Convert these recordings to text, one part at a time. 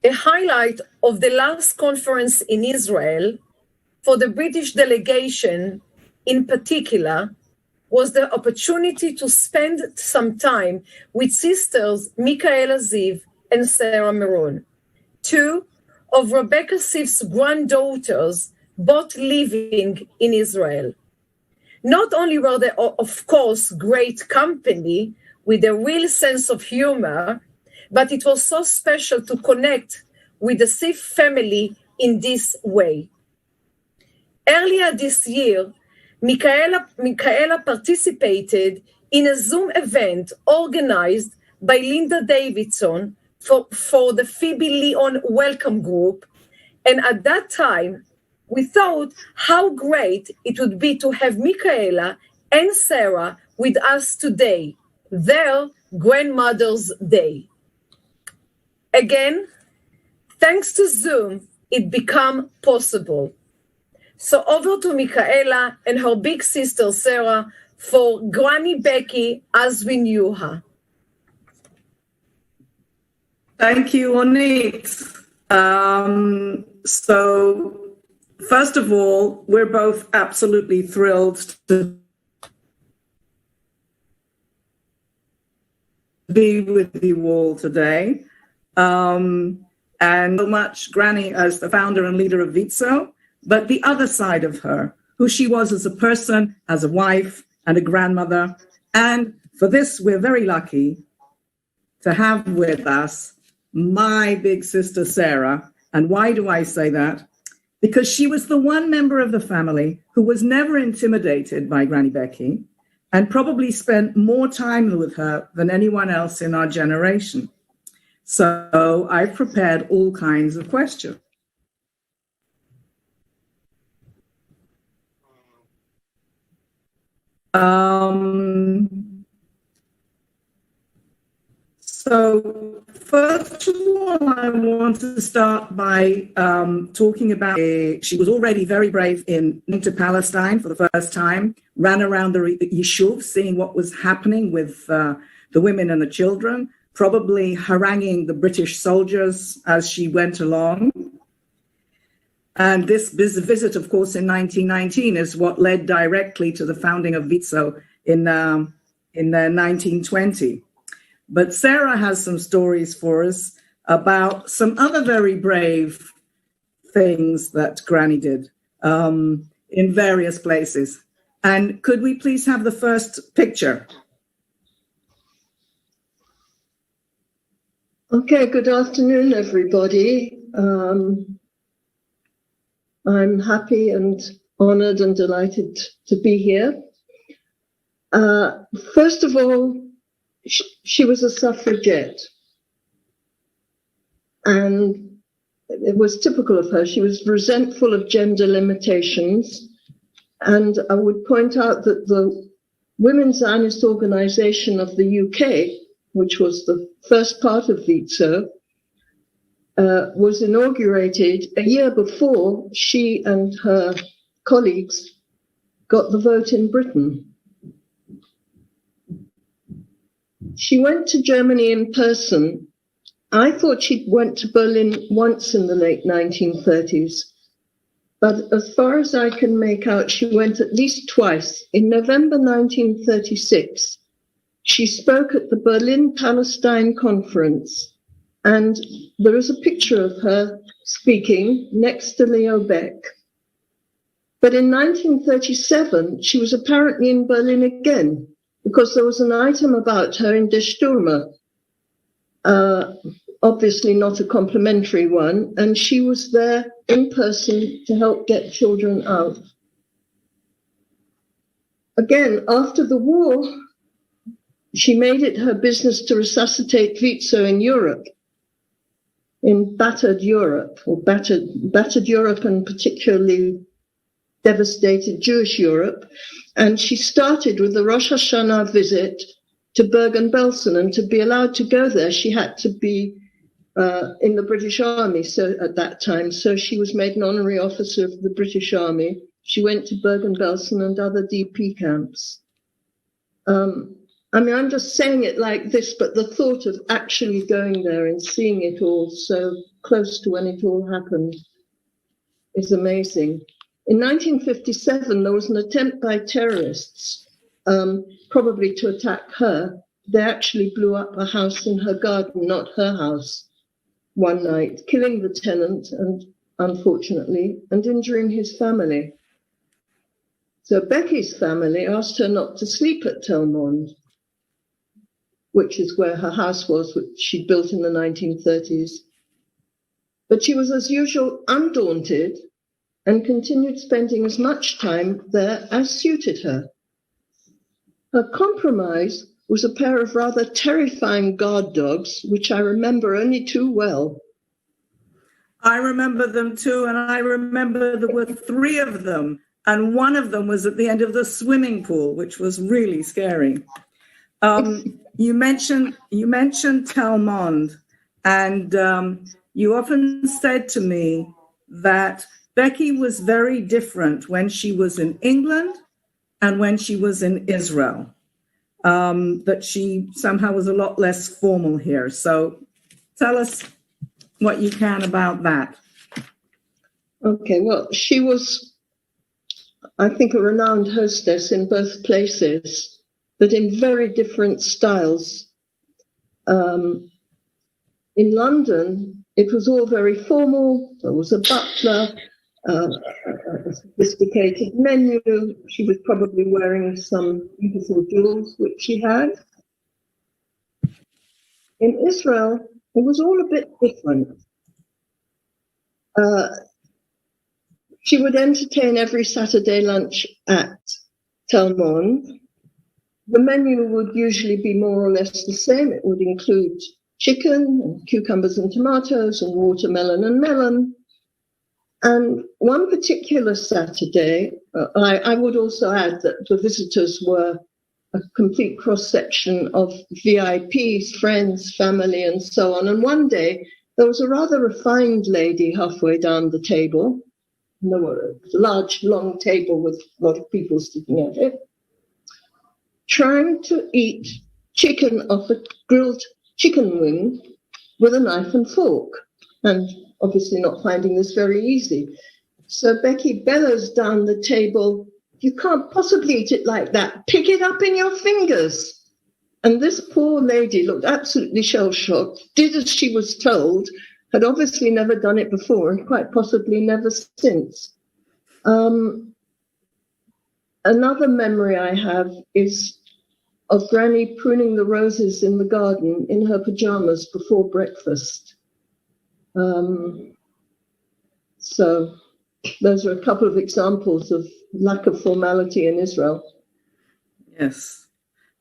A highlight of the last conference in Israel for the British delegation in particular was the opportunity to spend some time with sisters Micaela Sieff and Sarah Maureen, two of Rebecca Sieff's granddaughters, both living in Israel. Not only were they, of course, great company with a real sense of humor, but it was so special to connect with the Sieff family in this way. Earlier this year, Micaela participated in a Zoom event organized by Linda Davidson for the Phoebe Leon Welcome Group. And at that time, we thought how great it would be to have Micaela and Sarah with us today, their Grandmother's Day. Again, thanks to Zoom, it became possible. So over to Micaela and her big sister Sarah for Granny Becky as we knew her. Thank you, Ronit. So first of all, we're both absolutely thrilled to be with you all today. And so much Granny as the founder and leader of WIZO, but the other side of her, who she was as a person, as a wife and a grandmother. And for this, we're very lucky to have with us my big sister, Sarah. And why do I say that? Because she was the one member of the family who was never intimidated by Granny Becky and probably spent more time with her than anyone else in our generation. So I've prepared all kinds of questions. So first of all, I want to start by talking about, she was already very brave in going to Palestine for the first time, ran around the Yishuv, seeing what was happening with the women and the children, probably haranguing the British soldiers as she went along. And this visit, of course, in 1919 is what led directly to the founding of WIZO in 1920. But Sarah has some stories for us about some other very brave things that Granny did in various places. And could we please have the first picture? Okay, good afternoon, everybody. I'm happy and honored and delighted to be here. First of all, she was a suffragette. And it was typical of her. She was resentful of gender limitations. And I would point out that the Women's Zionist Organization of the UK, which was the first part of WIZO, was inaugurated a year before she and her colleagues got the vote in Britain. She went to Germany in person. I thought she went to Berlin once in the late 1930s, but as far as I can make out, she went at least twice. In November 1936, she spoke at the Berlin Palestine Conference, and there is a picture of her speaking next to Leo Beck. But in 1937, she was apparently in Berlin again, because there was an item about her in Der Stürmer, obviously not a complimentary one, and she was there in person to help get children out. Again, after the war, she made it her business to resuscitate WIZO in Europe, in battered Europe, or battered Europe and particularly devastated Jewish Europe. And she started with the Rosh Hashanah visit to Bergen-Belsen, and to be allowed to go there, she had to be in the British Army at that time. So she was made an honorary officer of the British Army. She went to Bergen-Belsen and other DP camps. I mean, I'm just saying it like this, but the thought of actually going there and seeing it all so close to when it all happened is amazing. In 1957, there was an attempt by terrorists, probably to attack her. They actually blew up a house in her garden, not her house, one night, killing the tenant, and unfortunately, and injuring his family. So Becky's family asked her not to sleep at Telmond, which is where her house was, which she built in the 1930s. But she was, as usual, undaunted and continued spending as much time there as suited her. Her compromise was a pair of rather terrifying guard dogs, which I remember only too well. I remember them too, and I remember there were 3 of them, and one of them was at the end of the swimming pool, which was really scary. You mentioned Telmond, and you often said to me that Becky was very different when she was in England and when she was in Israel, that she somehow was a lot less formal here. So tell us what you can about that. Okay, well, she was, I think, a renowned hostess in both places, but in very different styles. In London, it was all very formal. There was a butler, a sophisticated menu. She was probably wearing some beautiful jewels, which she had. In Israel, it was all a bit different. She would entertain every Saturday lunch at Telmond. The menu would usually be more or less the same. It would include chicken and cucumbers and tomatoes and watermelon and melon. And one particular Saturday, I would also add that the visitors were a complete cross-section of VIPs, friends, family, and so on. And one day, there was a rather refined lady halfway down the table. And there was a large, long table with a lot of people sitting at it, trying to eat chicken off a grilled chicken wing with a knife and fork, and obviously not finding this very easy. So Becky bellows down the table, "You can't possibly eat it like that. Pick it up in your fingers." And this poor lady looked absolutely shell-shocked, did as she was told, had obviously never done it before and quite possibly never since. Another memory I have is of Granny pruning the roses in the garden in her pajamas before breakfast. So those are a couple of examples of lack of formality in Israel. Yes,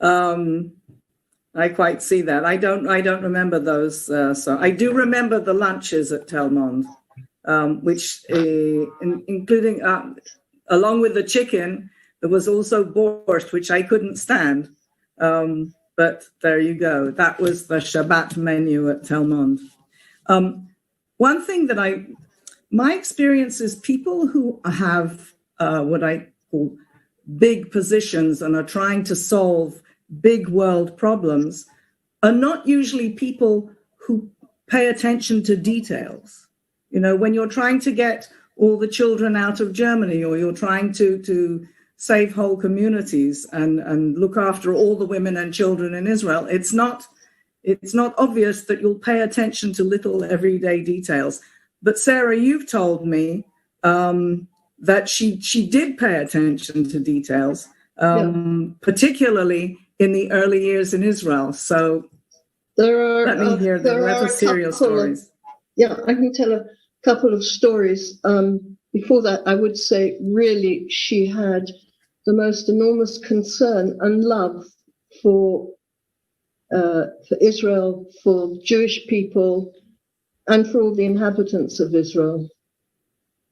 I quite see that. I don't remember those. So I do remember the lunches at Telmond, which including along with the chicken, there was also borscht, which I couldn't stand. But there you go. That was the Shabbat menu at Telmond. One thing that my experience is people who have what I call big positions and are trying to solve big world problems are not usually people who pay attention to details. You know, when you're trying to get all the children out of Germany, or you're trying to save whole communities and look after all the women and children in Israel, it's not obvious that you'll pay attention to little everyday details. But Sarah, you've told me that she did pay attention to details, particularly in the early years in Israel. So let me hear the rather serious stories. I can tell a couple of stories. Before that, I would say really she had the most enormous concern and love for Israel, for Jewish people, and for all the inhabitants of Israel.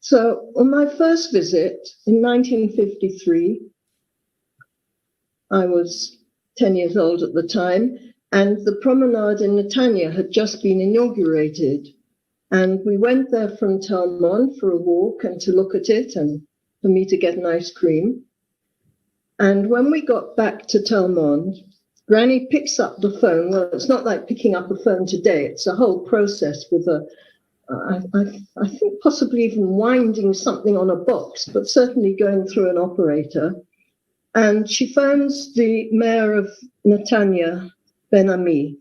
So on my first visit in 1953, I was 10 years old at the time, and the promenade in Netanya had just been inaugurated. And we went there from Telmond for a walk and to look at it and for me to get an ice cream. And when we got back to Telmond, Granny picks up the phone. Well, it's not like picking up a phone today. It's a whole process with I think possibly even winding something on a box, but certainly going through an operator. And she phones the mayor of Netanya, Ben Ami.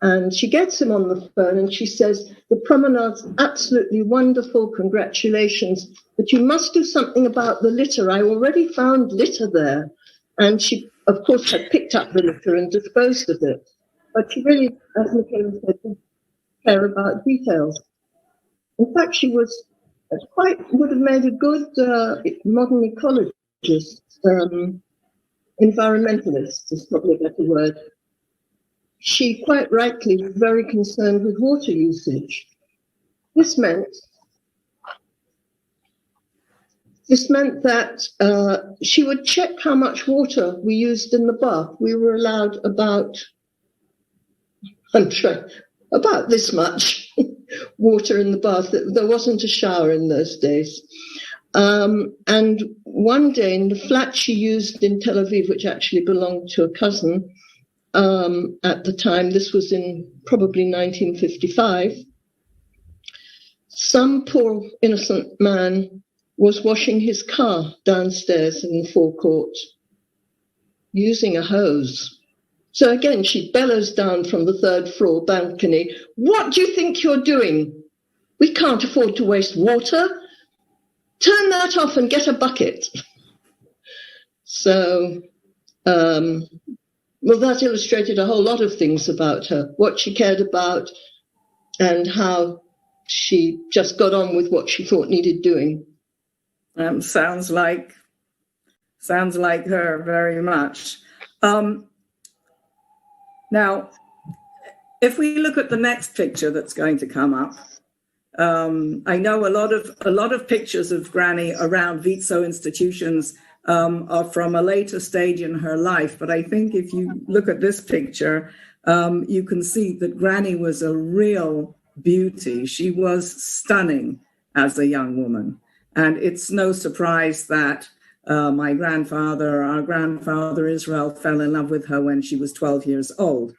And she gets him on the phone and she says, the promenade's absolutely wonderful, congratulations, but you must do something about the litter. I already found litter there. And she, of course, had picked up the litter and disposed of it. But she really, as Micaela said, didn't care about details. In fact, she was would have made a good modern ecologist, environmentalist is probably a better word. She quite rightly was very concerned with water usage. This meant that she would check how much water we used in the bath. We were allowed about this much water in the bath. There wasn't a shower in those days. And one day in the flat she used in Tel Aviv, which actually belonged to a cousin at the time, this was in probably 1955, some poor innocent man was washing his car downstairs in the forecourt using a hose. So again, she bellows down from the third floor balcony, "What do you think you're doing? We can't afford to waste water. Turn that off and get a bucket." So, well, that illustrated a whole lot of things about her, what she cared about and how she just got on with what she thought needed doing. Sounds like her very much. Now, if we look at the next picture that's going to come up, I know a lot of pictures of Granny around WIZO institutions are from a later stage in her life, but I think if you look at this picture, you can see that Granny was a real beauty. She was stunning as a young woman, and it's no surprise that our grandfather Israel, fell in love with her when she was 12 years old.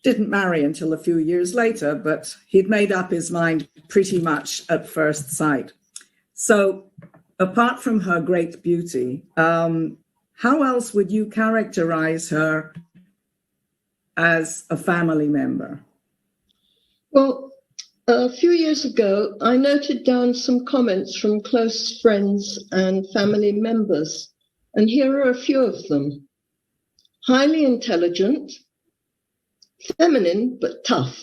Didn't marry until a few years later, but he'd made up his mind pretty much at first sight. So apart from her great beauty, how else would you characterize her as a family member? Well, a few years ago, I noted down some comments from close friends and family members, and here are a few of them. Highly intelligent, feminine but tough,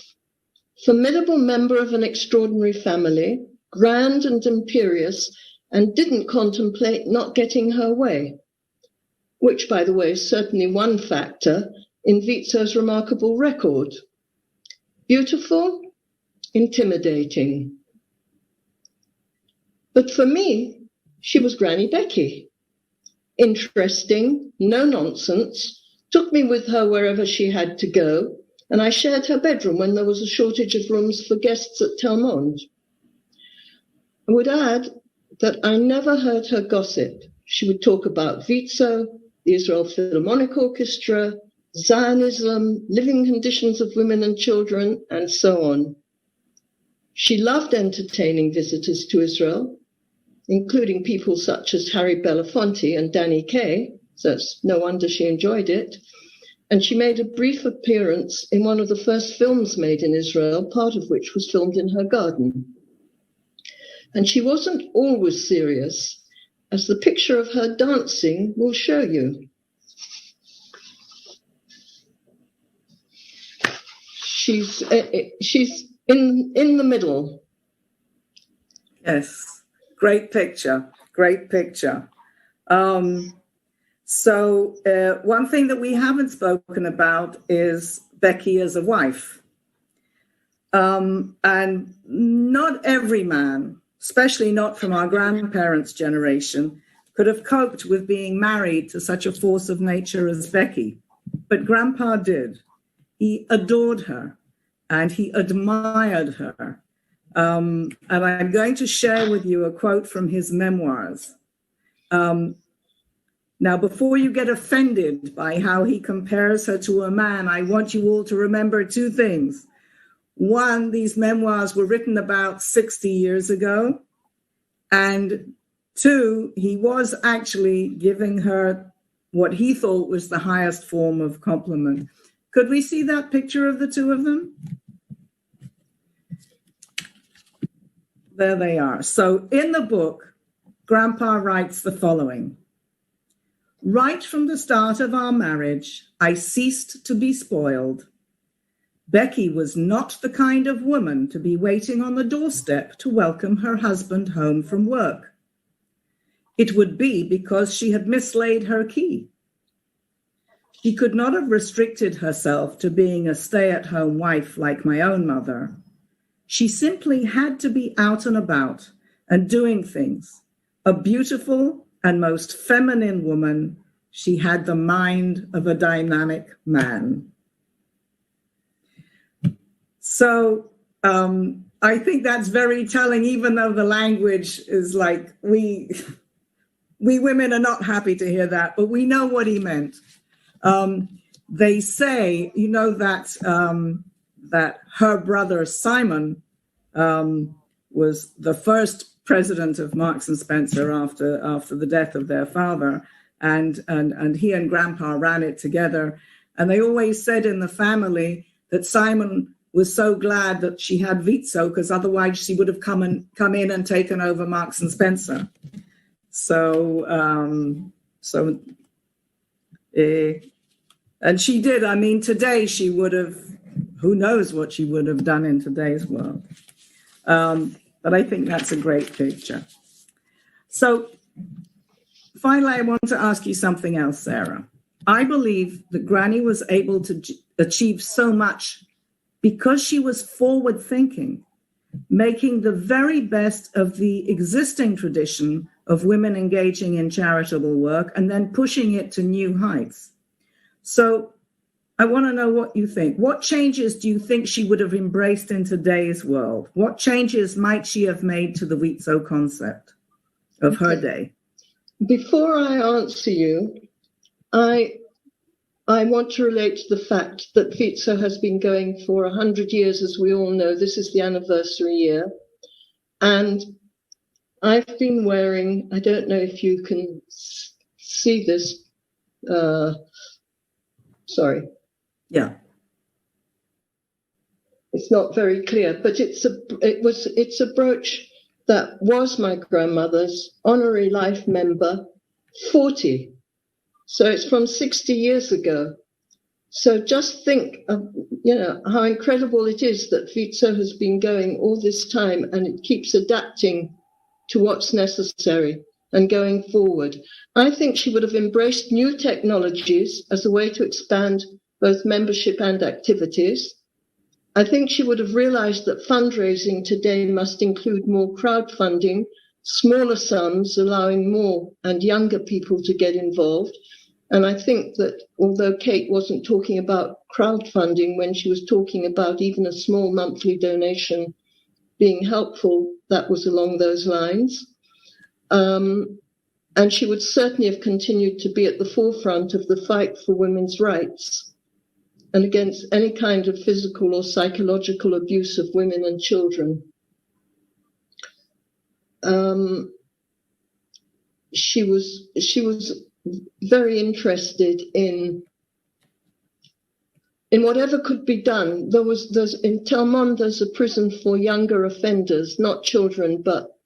formidable member of an extraordinary family, grand and imperious, and didn't contemplate not getting her way, which, by the way, is certainly one factor in WIZO's remarkable record. Beautiful, intimidating. But for me, she was Granny Becky. Interesting, no nonsense, took me with her wherever she had to go, and I shared her bedroom when there was a shortage of rooms for guests at Tel Mond. I would add that I never heard her gossip. She would talk about WIZO, the Israel Philharmonic Orchestra, Zionism, living conditions of women and children, and so on. She loved entertaining visitors to Israel, including people such as Harry Belafonte and Danny Kaye, so it's no wonder she enjoyed it. And she made a brief appearance in one of the first films made in Israel, part of which was filmed in her garden. And she wasn't always serious, as the picture of her dancing will show you. She's in the middle. Yes, great picture, great picture. So one thing that we haven't spoken about is Becky as a wife. And not every man, especially not from our grandparents' generation, could have coped with being married to such a force of nature as Becky. But Grandpa did. He adored her and he admired her. And I'm going to share with you a quote from his memoirs. Now, before you get offended by how he compares her to a man, I want you all to remember two things. One, these memoirs were written about 60 years ago. And two, he was actually giving her what he thought was the highest form of compliment. Could we see that picture of the two of them? There they are. So in the book, Grandpa writes the following. Right from the start of our marriage, I ceased to be spoiled. Becky was not the kind of woman to be waiting on the doorstep to welcome her husband home from work. It would be because she had mislaid her key. She could not have restricted herself to being a stay-at-home wife like my own mother. She simply had to be out and about and doing things. A beautiful and most feminine woman, she had the mind of a dynamic man. So I think that's very telling, even though the language is like, we women are not happy to hear that, but we know what he meant. They say, you know, that her brother Simon was the first president of Marks and Spencer after the death of their father, and he and Grandpa ran it together. And they always said in the family that Simon was so glad that she had WIZO, because otherwise she would have come in and taken over Marks and Spencer. And she did. I mean, today she would have, who knows what she would have done in today's world. But I think that's a great picture. So finally, I want to ask you something else, Sarah. I believe that Granny was able to achieve so much because she was forward thinking, making the very best of the existing tradition of women engaging in charitable work and then pushing it to new heights. So I want to know what you think. What changes do you think she would have embraced in today's world? What changes might she have made to the WIZO concept of her day? Before I answer you, I want to relate to the fact that WIZO has been going for 100 years, as we all know. This is the anniversary year. And I've been wearing, I don't know if you can see this. Sorry. Yeah. It's not very clear, but it's a brooch that was my grandmother's honorary life member 40. So it's from 60 years ago. So just think of, how incredible it is that WIZO has been going all this time and it keeps adapting to what's necessary and going forward. I think she would have embraced new technologies as a way to expand both membership and activities. I think she would have realized that fundraising today must include more crowdfunding, smaller sums, allowing more and younger people to get involved. And I think that although Kate wasn't talking about crowdfunding when she was talking about even a small monthly donation being helpful, that was along those lines. And she would certainly have continued to be at the forefront of the fight for women's rights and against any kind of physical or psychological abuse of women and children. She was very interested in whatever could be done. There's in Telmond, there's a prison for younger offenders, not children, but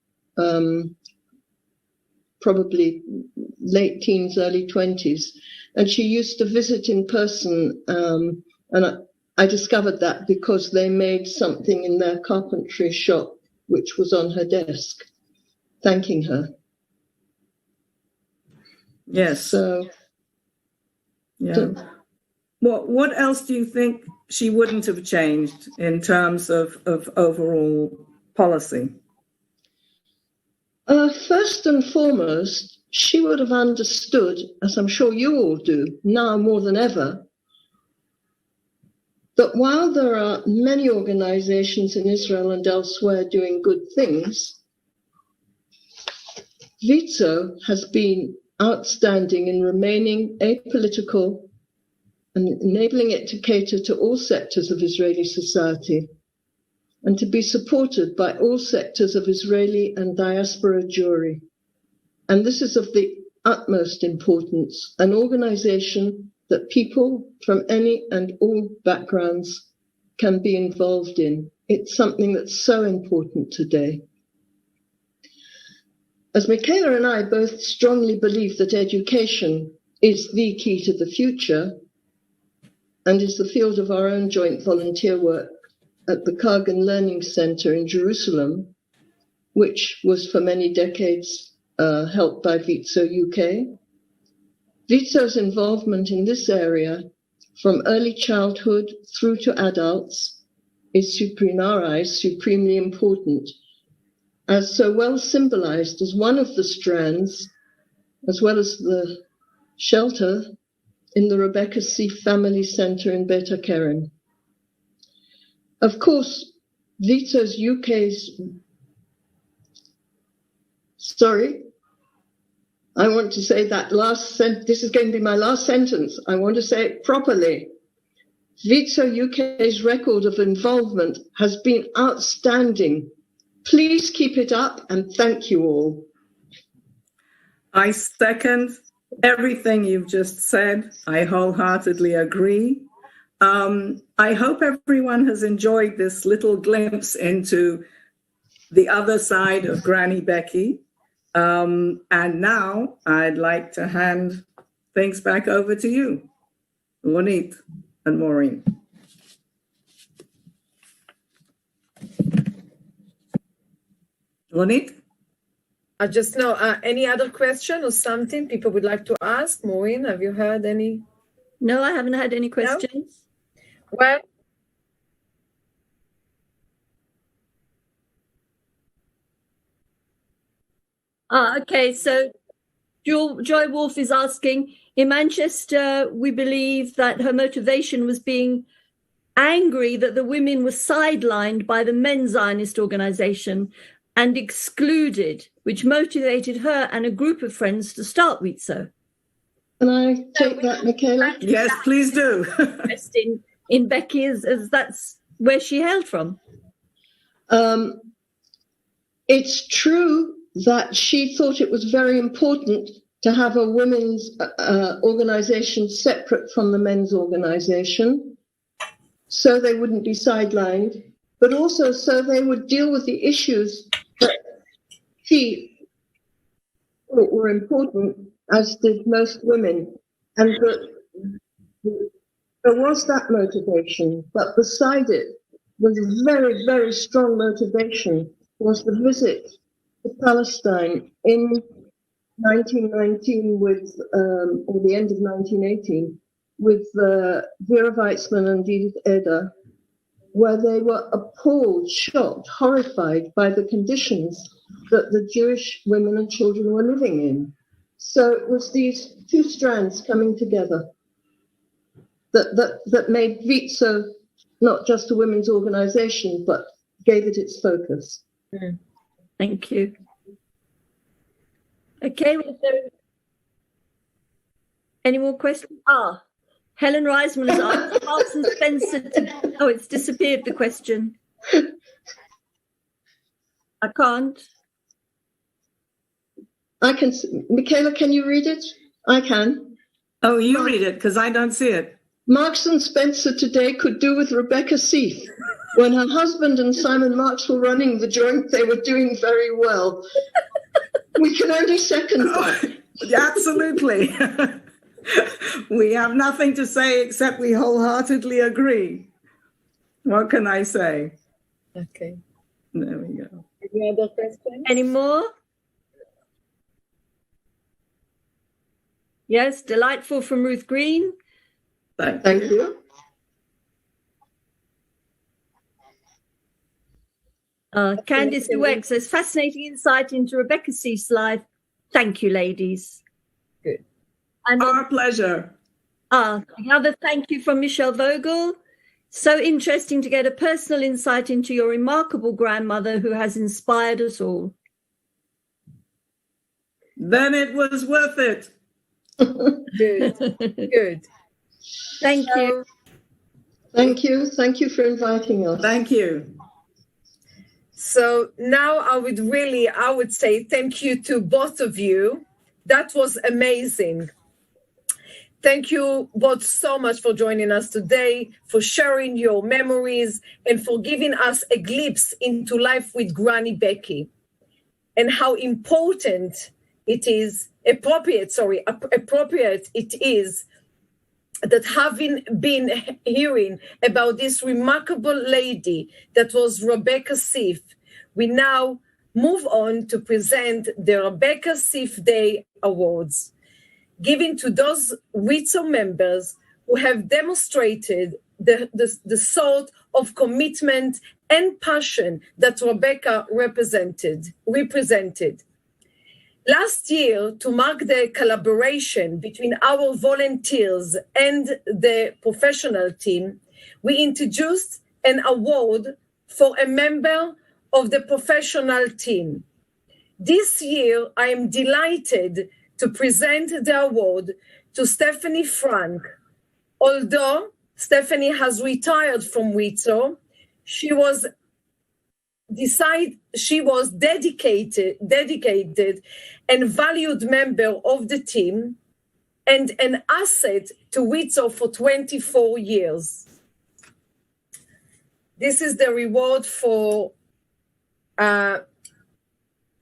probably late teens, early 20s. And she used to visit in person. And I discovered that because they made something in their carpentry shop, which was on her desk, thanking her. Yes. So, yeah. What else do you think she wouldn't have changed in terms of overall policy? First and foremost, she would have understood, as I'm sure you all do, now more than ever, that while there are many organizations in Israel and elsewhere doing good things, WIZO has been outstanding in remaining apolitical and enabling it to cater to all sectors of Israeli society and to be supported by all sectors of Israeli and diaspora Jewry. And this is of the utmost importance, an organization that people from any and all backgrounds can be involved in. It's something that's so important today. As Micaela and I both strongly believe that education is the key to the future and is the field of our own joint volunteer work at the Kagan Learning Center in Jerusalem, which was for many decades helped by WIZO UK. WIZO's involvement in this area, from early childhood through to adults, is in our eyes supremely important, as so well symbolized as one of the strands, as well as the shelter, in the Rebecca Sieff Family Center in Beta Keren. Of course, WIZO's UK's, I want to say that this is going to be my last sentence. I want to say it properly. WIZO UK's record of involvement has been outstanding. Please keep it up and thank you all. I second everything you've just said. I wholeheartedly agree. I hope everyone has enjoyed this little glimpse into the other side of Granny Becky. And now I'd like to hand things back over to you, Ronit and Maureen. Ronit? I just know, any other question or something people would like to ask? Maureen, have you heard any? No, I haven't had any questions. Well, okay, so Joy Wolf is asking, in Manchester, we believe that her motivation was being angry that the women were sidelined by the men's Zionist organization and excluded, which motivated her and a group of friends to start WIZO. Can I take that, Micaela? Yes, please do. in Becky, as that's where she hailed from. It's true that she thought it was very important to have a women's organization separate from the men's organization, so they wouldn't be sidelined, but also so they would deal with the issues that she thought were important, as did most women. And there was that motivation, but beside it was a very, very strong motivation, was the visit to Palestine in 1919 with, or the end of 1918, with Vera Weitzman and Edith Eder, where they were appalled, shocked, horrified by the conditions that the Jewish women and children were living in. So it was these two strands coming together that made WIZO not just a women's organization, but gave it its focus. Thank you. Okay, was there any more questions? Helen Reisman has asked, Marks and Spencer, oh, it's disappeared, the question. I can't. I can, Micaela, can you read it? I can. Oh, you read it, because I don't see it. Marks and Spencer today could do with Rebecca Sieff. When her husband and Simon Marks were running the joint, they were doing very well. We can only second that. Absolutely. We have nothing to say except we wholeheartedly agree. What can I say? okay. There we go. Any other questions? Any more? Yes, delightful from Ruth Green. Thank you. Candice Dweck says, fascinating insight into Rebecca Sieff's life. Thank you, ladies. Good. And Our pleasure. another thank you from Michèle Vogel. So interesting to get a personal insight into your remarkable grandmother who has inspired us all. Then it was worth it. Good, good. Thank you. Thank you. Thank you for inviting us. Thank you. So now I would say thank you to both of you. That was amazing. Thank you both so much for joining us today, for sharing your memories, and for giving us a glimpse into life with Granny Becky, and how important it is, appropriate it is that having been hearing about this remarkable lady that was Rebecca Sieff, we now move on to present the Rebecca Sieff Day Awards, given to those WIZO members who have demonstrated the sort of commitment and passion that Rebecca represented. Last year, to mark the collaboration between our volunteers and the professional team, we introduced an award for a member of the professional team. This year, I am delighted to present the award to Stephanie Frank. Although Stephanie has retired from WIZO, she was dedicated and valued member of the team and an asset to WIZO for 24 years. This is the reward for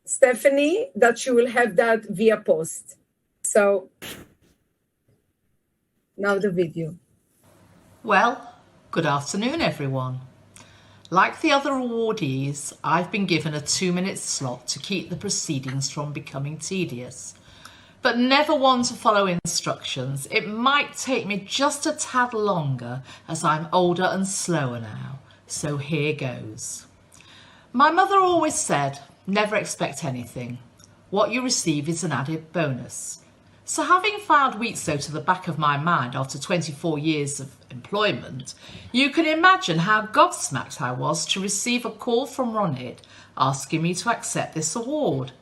Stephanie, that you will have that via post. So now the video. Well, good afternoon, everyone. Like the other awardees, I've been given a 2-minute slot to keep the proceedings from becoming tedious, but never one to follow instructions. It might take me just a tad longer as I'm older and slower now, so here goes. My mother always said, never expect anything. What you receive is an added bonus. So having found WIZO to the back of my mind after 24 years of employment, you can imagine how gobsmacked I was to receive a call from Ronit asking me to accept this award.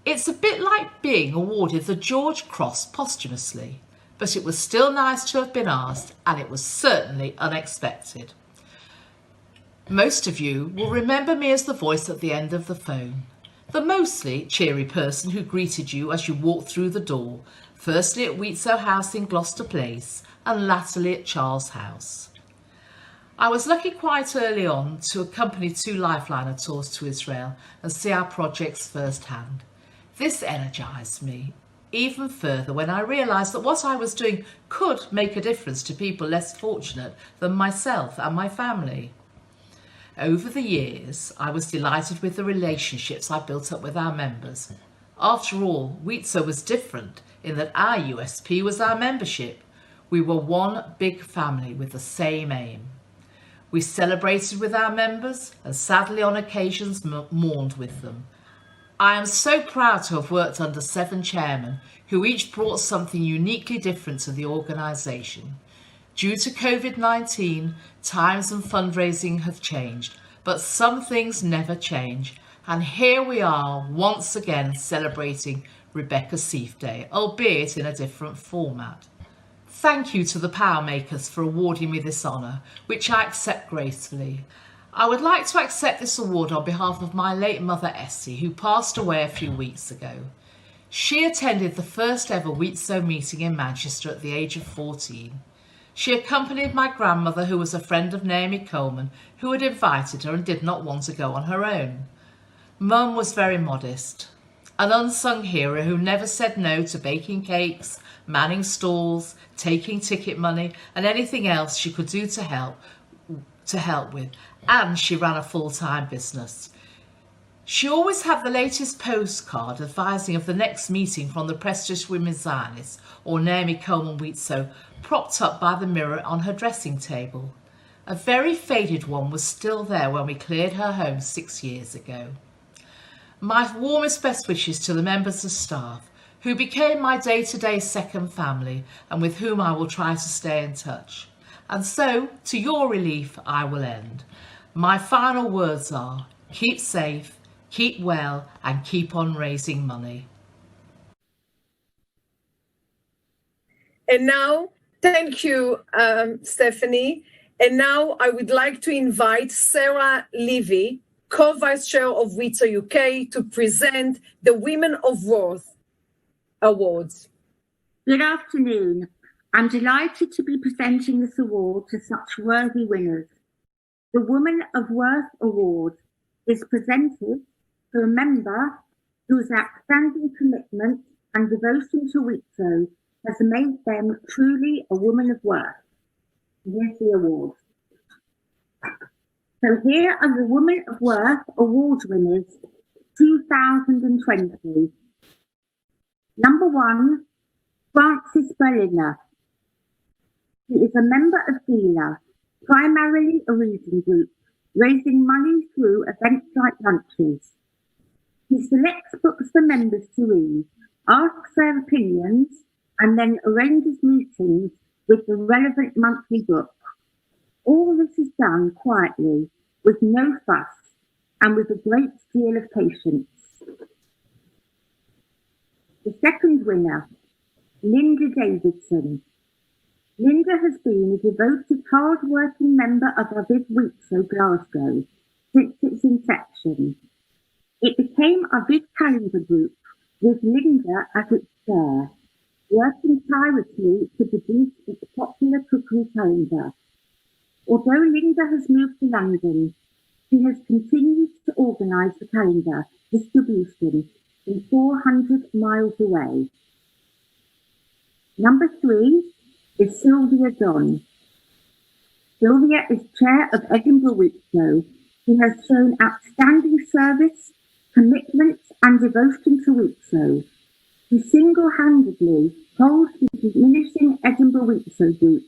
It's a bit like being awarded the George Cross posthumously, but it was still nice to have been asked, and it was certainly unexpected. Most of you will remember me as the voice at the end of the phone, the mostly cheery person who greeted you as you walked through the door, firstly at WIZO House in Gloucester Place and latterly at Charles House. I was lucky quite early on to accompany 2 Lifeliner tours to Israel and see our projects firsthand. This energised me even further when I realised that what I was doing could make a difference to people less fortunate than myself and my family. Over the years, I was delighted with the relationships I built up with our members. After all, WIZO was different in that our USP was our membership. We were one big family with the same aim. We celebrated with our members and sadly on occasions mourned with them. I am so proud to have worked under 7 chairmen who each brought something uniquely different to the organisation. Due to COVID-19, times and fundraising have changed, but some things never change. And here we are once again celebrating Rebecca Sieff Day, albeit in a different format. Thank you to the Power Makers for awarding me this honour, which I accept gracefully. I would like to accept this award on behalf of my late mother Essie, who passed away a few weeks ago. She attended the first ever WIZO meeting in Manchester at the age of 14. She accompanied my grandmother, who was a friend of Naomi Coleman, who had invited her and did not want to go on her own. Mum was very modest, an unsung hero who never said no to baking cakes, manning stalls, taking ticket money and anything else she could do to help with, and she ran a full-time business. She always had the latest postcard advising of the next meeting from the Prestigious Women's Zionist or Naomi Coleman WIZO propped up by the mirror on her dressing table. A very faded one was still there when we cleared her home 6 years ago. My warmest best wishes to the members of staff who became my day-to-day second family and with whom I will try to stay in touch. And so, to your relief, I will end. My final words are, keep safe, keep well, and keep on raising money. And now, thank you, Stephanie. And now I would like to invite Sarah Levy, co-vice chair of WIZO UK, to present the Women of Worth Awards. Good afternoon. I'm delighted to be presenting this award to such worthy winners. The Women of Worth Award is presented to a member whose outstanding commitment and devotion to WIZO has made them truly a woman of worth. Here's the award. So here are the Women of Worth Award winners 2020. Number 1, Frances Berliner. She is a member of DELA, primarily a reading group, raising money through events like lunches. He selects books for members to read, asks their opinions, and then arranges meetings with the relevant monthly book. All this is done quietly, with no fuss, and with a great deal of patience. The second winner, Linda Davidson. Linda has been a devoted, hard-working member of Avid WIZO Glasgow since its inception. It became Avid Calendar Group, with Linda as its chair, working tirelessly to produce its popular cookery calendar. Although Linda has moved to London, she has continued to organise the calendar distribution from 400 miles away. Number 3 is Sylvia Don. Sylvia is chair of Edinburgh WIZO. She has shown outstanding service, commitment and devotion to WIZO. She single-handedly holds the diminishing Edinburgh WIZO group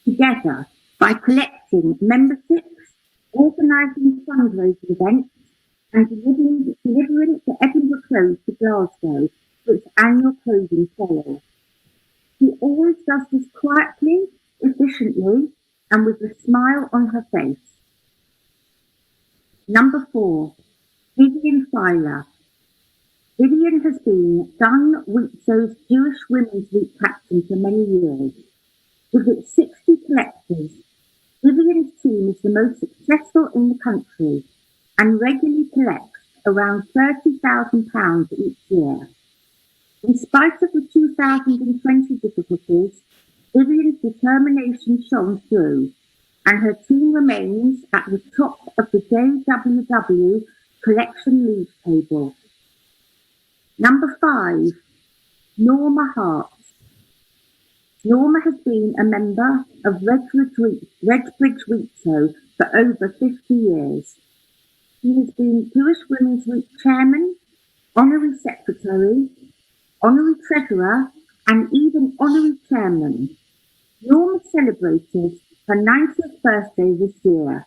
together by collecting memberships, organising fundraising events, and delivering the Edinburgh Close to Glasgow for its annual clothing sale. She always does this quietly, efficiently, and with a smile on her face. Number 4, Vivian Filer. Vivian has been Dun WIZO's Jewish Women's Week captain for many years. With its 60 collectors, Vivian's team is the most successful in the country and regularly collects around £30,000 each year. In spite of the 2020 difficulties, Vivian's determination shone through, and her team remains at the top of the JWW collection league table. Number 5, Norma Hart. Norma has been a member of Redbridge WIZO for over 50 years. She has been Jewish Women's Week chairman, honorary secretary, honorary treasurer, and even honorary chairman. Norma celebrated her 90th birthday this year.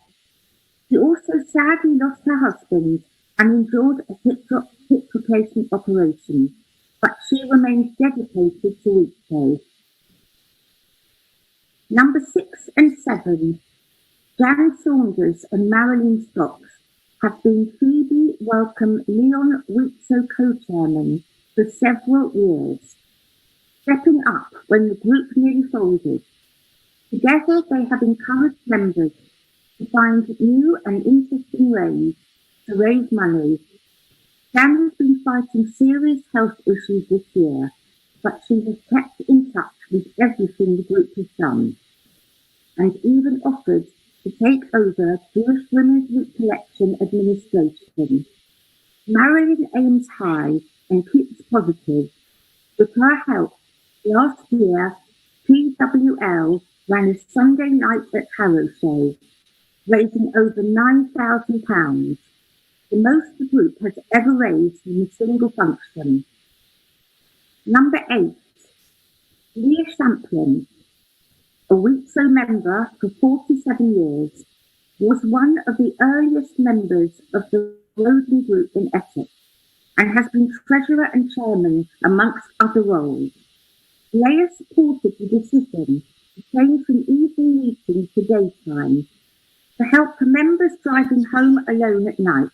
She also sadly lost her husband and endured a hip replacement operation, but she remains dedicated to WIZO. Number 6 and 7, Jan Saunders and Marilyn Stocks have been Phoebe Welcome Leon WIZO co-chairman for several years, stepping up when the group nearly folded. Together they have encouraged members to find new and interesting ways to raise money. Jan has been fighting serious health issues this year, but she has kept in touch with everything the group has done, and even offered to take over Jewish Women's Week collection administration. Marilyn aims high and keeps positive. With her help, last year, PWL ran a Sunday night at Harrow show, raising over £9,000, the most the group has ever raised in a single function. Number 8, Leah Champlin, a WIZO member for 47 years, was one of the earliest members of the Roden Group in Essex and has been treasurer and chairman amongst other roles. Leah supported the decision to change from evening meetings to daytime to help the members driving home alone at night.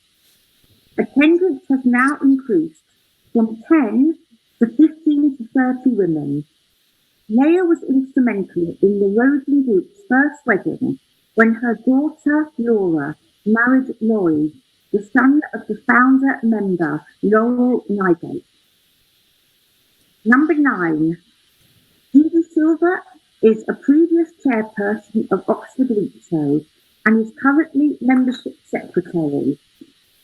Attendance has now increased from 10 to 15 to 30 women. Leah was instrumental in the Rosen Group's first wedding when her daughter Laura married Lloyd, the son of the founder member Laurel Nygate. Number 9. Judy Silver is a previous chairperson of Oxford WIZO and is currently membership secretary.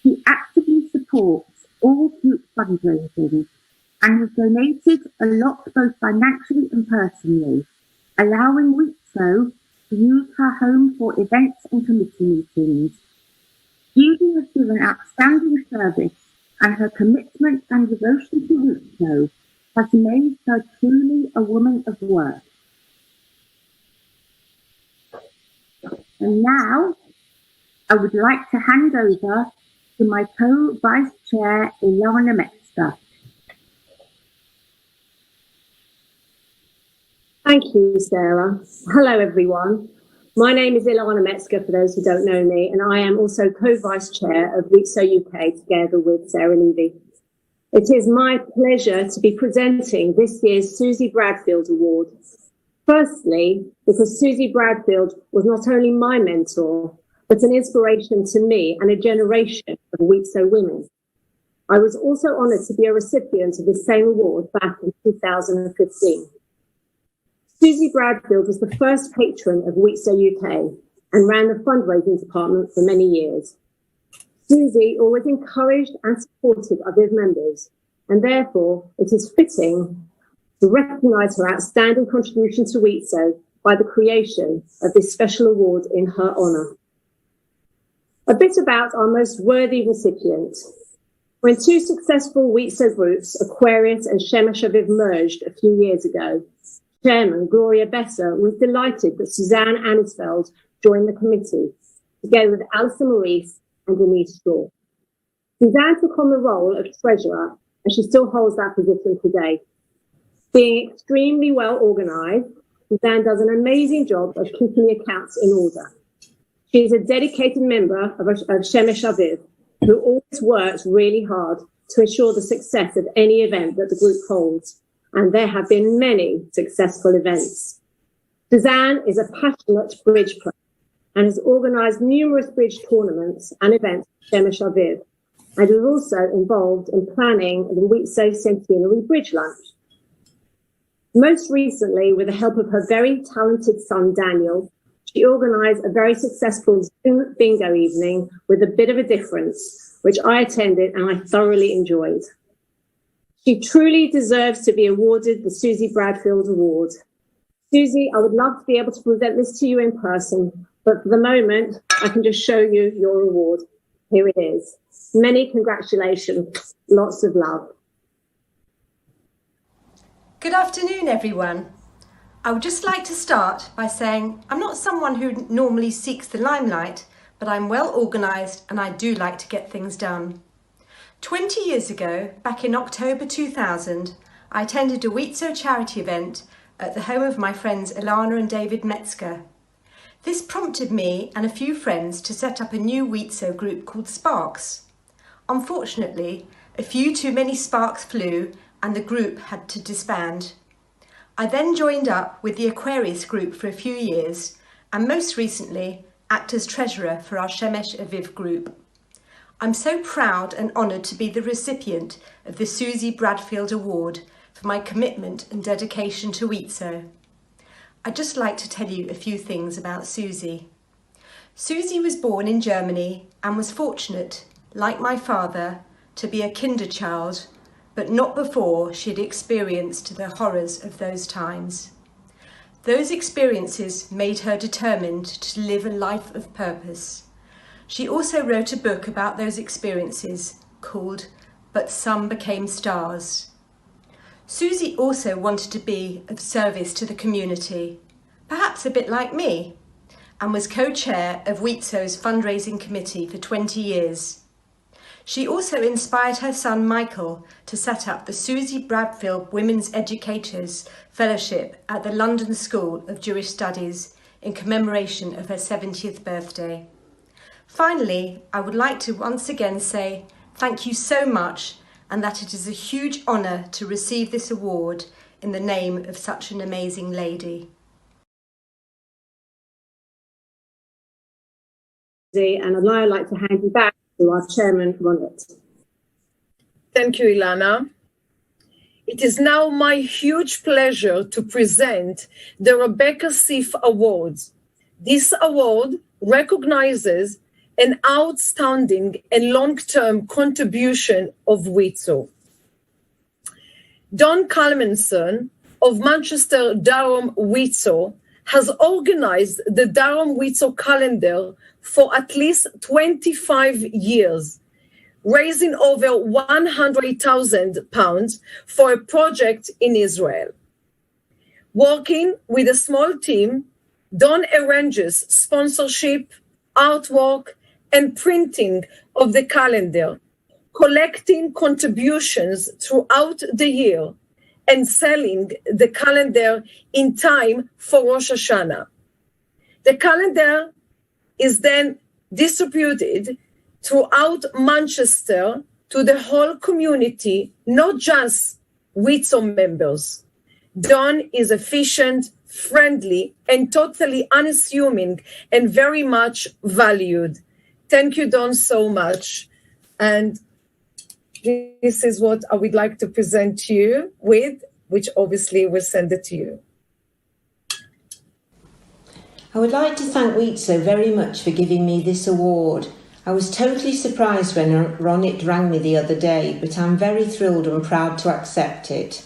She actively supports all group fundraising and has donated a lot both financially and personally, allowing WIZO to use her home for events and committee meetings. Judy has given outstanding service, and her commitment and devotion to WIZO has made her truly a woman of worth. And now, I would like to hand over to my co-vice chair, Ilana Metzger. Thank you, Sarah. Hello, everyone. My name is Ilana Metzger, for those who don't know me, and I am also co-vice chair of WIZO UK together with Sarah Levy. It is my pleasure to be presenting this year's Susie Bradfield Award. Firstly, because Susie Bradfield was not only my mentor, but an inspiration to me and a generation of WIZO women. I was also honoured to be a recipient of the same award back in 2015. Susie Bradfield was the first patron of WIZO UK and ran the fundraising department for many years. Susie always encouraged and supported other members, and therefore it is fitting to recognise her outstanding contribution to WIZO by the creation of this special award in her honour. A bit about our most worthy recipient. When two successful WIZO groups, Aquarius and Shemesh Aviv, merged a few years ago, Chairman Gloria Besser was delighted that Suzanne Anisfeld joined the committee, together with Alison Maurice and Denise Straw. Suzanne took on the role of treasurer, and she still holds that position today. Being extremely well organised, Suzanne does an amazing job of keeping the accounts in order. She is a dedicated member of Shemesh Aviv, who always works really hard to ensure the success of any event that the group holds, and there have been many successful events. Suzanne is a passionate bridge player and has organised numerous bridge tournaments and events for Shemesh Aviv, and is also involved in planning the WIZO Centenary Bridge Lunch. Most recently, with the help of her very talented son, Daniel, she organised a very successful Zoom bingo evening with a bit of a difference, which I attended and I thoroughly enjoyed. She truly deserves to be awarded the Susie Bradfield Award. Susie, I would love to be able to present this to you in person, but for the moment, I can just show you your award. Here it is. Many congratulations. Lots of love. Good afternoon, everyone. I would just like to start by saying I'm not someone who normally seeks the limelight, but I'm well organised and I do like to get things done. 20 years ago, back in October 2000, I attended a WIZO charity event at the home of my friends Ilana and David Metzger. This prompted me and a few friends to set up a new WIZO group called Sparks. Unfortunately, a few too many sparks flew and the group had to disband. I then joined up with the Aquarius group for a few years and most recently act as treasurer for our Shemesh Aviv group. I'm so proud and honoured to be the recipient of the Susie Bradfield Award for my commitment and dedication to WIZO. I'd just like to tell you a few things about Susie. Susie was born in Germany and was fortunate, like my father, to be a Kinderchild, but not before she had experienced the horrors of those times. Those experiences made her determined to live a life of purpose. She also wrote a book about those experiences called But Some Became Stars. Susie also wanted to be of service to the community, perhaps a bit like me, and was co-chair of WIZO's fundraising committee for 20 years. She also inspired her son Michael to set up the Susie Bradfield Women's Educators Fellowship at the London School of Jewish Studies in commemoration of her 70th birthday. Finally, I would like to once again say thank you so much and that it is a huge honour to receive this award in the name of such an amazing lady. And I'd now like to hand you back to our chairman, Ronit. Thank you, Ilana. It is now my huge pleasure to present the Rebecca Sieff Awards. This award recognizes an outstanding and long-term contribution of WIZO. Don Calmanson of Manchester Durham WIZO has organized the Durham WIZO calendar for at least 25 years, raising over £100,000 for a project in Israel. Working with a small team, Don arranges sponsorship, artwork, and printing of the calendar, collecting contributions throughout the year, and selling the calendar in time for Rosh Hashanah. The calendar is then distributed throughout Manchester to the whole community, not just WIZO members. Don is efficient, friendly, and totally unassuming, and very much valued. Thank you, Don, so much. And this is what I would like to present you with, which obviously will send it to you. I would like to thank WIZO very much for giving me this award. I was totally surprised when Ronit rang me the other day, but I'm very thrilled and proud to accept it.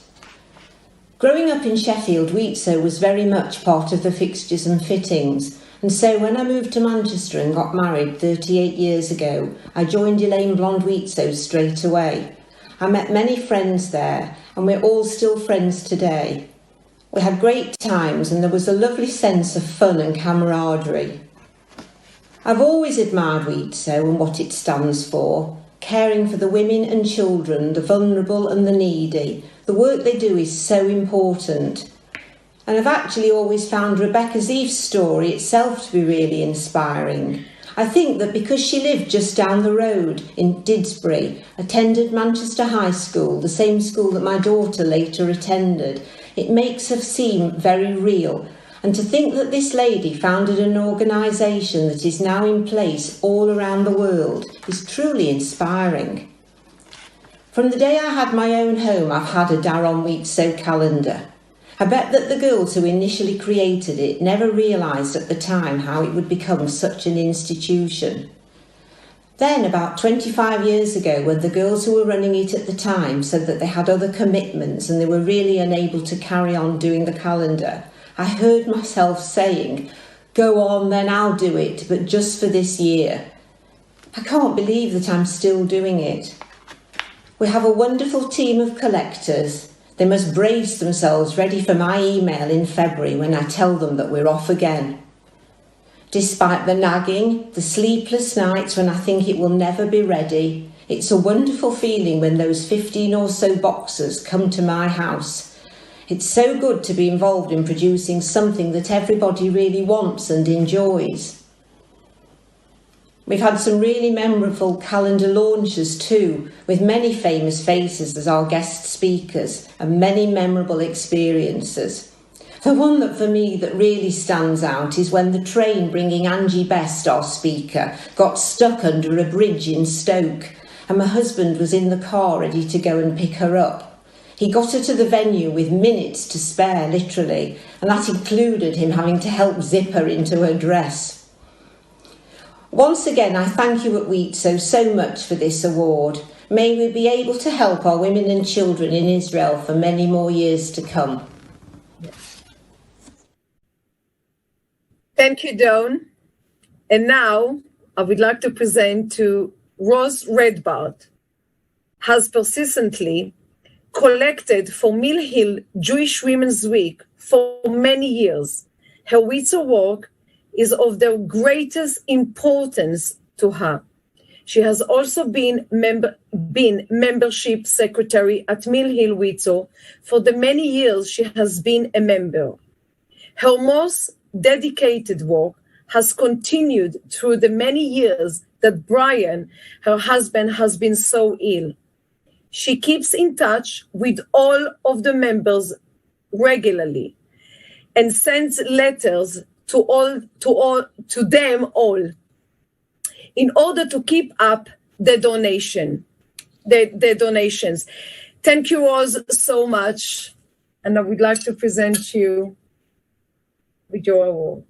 Growing up in Sheffield, WIZO was very much part of the fixtures and fittings, and so when I moved to Manchester and got married 38 years ago, I joined Elaine Blonde WIZO straight away. I met many friends there, and we're all still friends today. We had great times, and there was a lovely sense of fun and camaraderie. I've always admired WIZO and what it stands for, caring for the women and children, the vulnerable and the needy. The work they do is so important. And I've actually always found Rebecca Sieff's story itself to be really inspiring. I think that because she lived just down the road in Didsbury, attended Manchester High School, the same school that my daughter later attended, it makes her seem very real. And to think that this lady founded an organisation that is now in place all around the world is truly inspiring. From the day I had my own home, I've had a Durham WIZO calendar. I bet that the girls who initially created it never realised at the time how it would become such an institution. Then, about 25 years ago, when the girls who were running it at the time said that they had other commitments and they were really unable to carry on doing the calendar, I heard myself saying, "Go on, then I'll do it, but just for this year." I can't believe that I'm still doing it. We have a wonderful team of collectors. They must brace themselves ready for my email in February when I tell them that we're off again. Despite the nagging, the sleepless nights when I think it will never be ready, it's a wonderful feeling when those 15 or so boxes come to my house. It's so good to be involved in producing something that everybody really wants and enjoys. We've had some really memorable calendar launches too, with many famous faces as our guest speakers and many memorable experiences. The one that for me that really stands out is when the train bringing Angie Best, our speaker, got stuck under a bridge in Stoke, and my husband was in the car ready to go and pick her up. He got her to the venue with minutes to spare, literally, and that included him having to help zip her into her dress. Once again, I thank you at WIZO so much for this award. May we be able to help our women and children in Israel for many more years to come. Thank you, Dawn. And now I would like to present to Rose Redbart, has persistently collected for Mill Hill Jewish Women's Week for many years. Her WIZO work is of the greatest importance to her. She has also been membership secretary at Mill Hill WIZO for the many years she has been a member. Her most dedicated work has continued through the many years that Brian, her husband, has been so ill. She keeps in touch with all of the members regularly and sends letters to them all in order to keep up the donations. Thank you all so much, and I would like to present you with your award.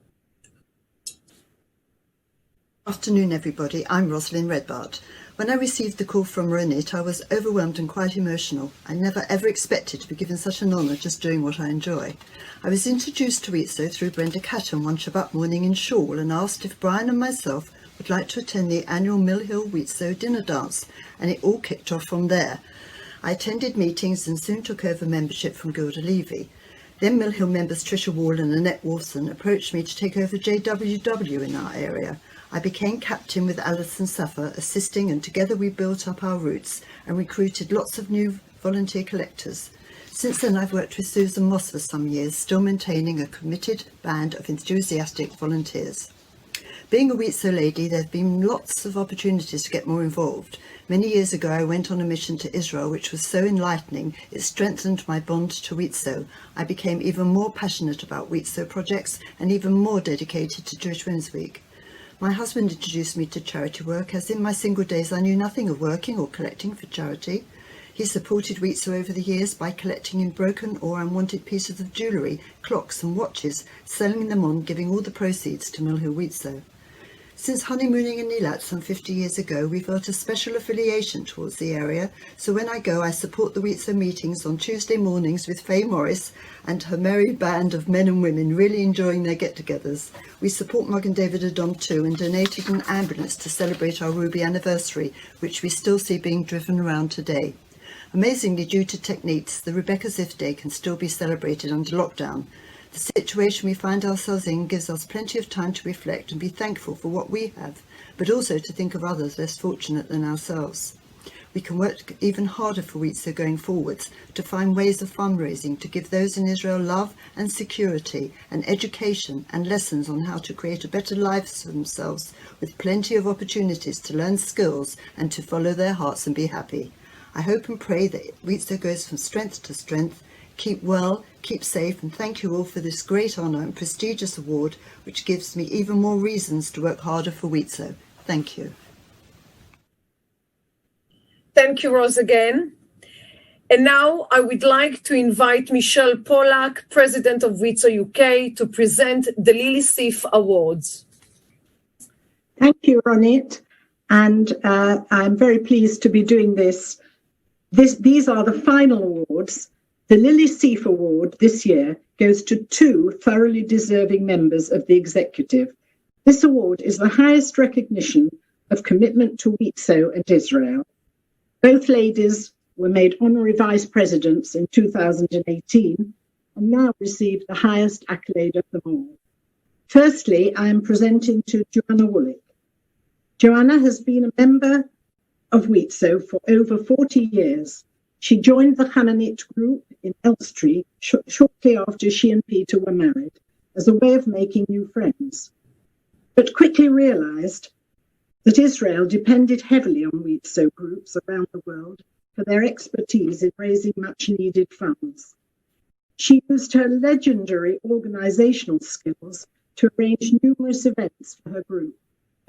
Afternoon, everybody. I'm Rosalind Redbart. When I received the call from Ronit, I was overwhelmed and quite emotional. I never ever expected to be given such an honour just doing what I enjoy. I was introduced to WIZO through Brenda Catton one Shabbat morning in Shul and asked if Brian and myself would like to attend the annual Mill Hill WIZO dinner dance, and it all kicked off from there. I attended meetings and soon took over membership from Gilda Levy. Then Mill Hill members Tricia Wall and Annette Wolfson approached me to take over JWW in our area. I became captain with Alison Suffer, assisting, and together we built up our roots and recruited lots of new volunteer collectors. Since then I've worked with Susan Moss for some years, still maintaining a committed band of enthusiastic volunteers. Being a WIZO lady, there have been lots of opportunities to get more involved. Many years ago I went on a mission to Israel, which was so enlightening it strengthened my bond to WIZO. I became even more passionate about WIZO projects and even more dedicated to Jewish Women's Week. My husband introduced me to charity work, as in my single days I knew nothing of working or collecting for charity. He supported WIZO over the years by collecting in broken or unwanted pieces of jewellery, clocks and watches, selling them on, giving all the proceeds to Mill Hill WIZO. Since honeymooning in Eilat some 50 years ago, we felt a special affiliation towards the area, so when I go I support the WIZO meetings on Tuesday mornings with Faye Morris and her merry band of men and women really enjoying their get-togethers. We support Magen David Adom too and donated an ambulance to celebrate our Ruby anniversary, which we still see being driven around today. Amazingly, due to techniques, the Rebecca Sieff Day can still be celebrated under lockdown. The situation we find ourselves in gives us plenty of time to reflect and be thankful for what we have, but also to think of others less fortunate than ourselves. We can work even harder for WIZO going forwards to find ways of fundraising to give those in Israel love and security and education and lessons on how to create a better life for themselves, with plenty of opportunities to learn skills and to follow their hearts and be happy. I hope and pray that WIZO goes from strength to strength. Keep well, keep safe, and thank you all for this great honour and prestigious award, which gives me even more reasons to work harder for WIZO. Thank you. Thank you, Rose, again. And now I would like to invite Michèle Pollock, President of WIZO UK, to present the Lily Sieff Awards. Thank you, Ronit. And I'm very pleased to be doing this. These are the final awards. The Lily Sieff Award this year goes to two thoroughly deserving members of the executive. This award is the highest recognition of commitment to WIZO and Israel. Both ladies were made honorary vice presidents in 2018 and now receive the highest accolade of them all. Firstly, I am presenting to Joanna Woollick. Joanna has been a member of WIZO for over 40 years. She joined the Hananit group in Elstree shortly after she and Peter were married as a way of making new friends, but quickly realised that Israel depended heavily on WIZO groups around the world for their expertise in raising much-needed funds. She used her legendary organisational skills to arrange numerous events for her group,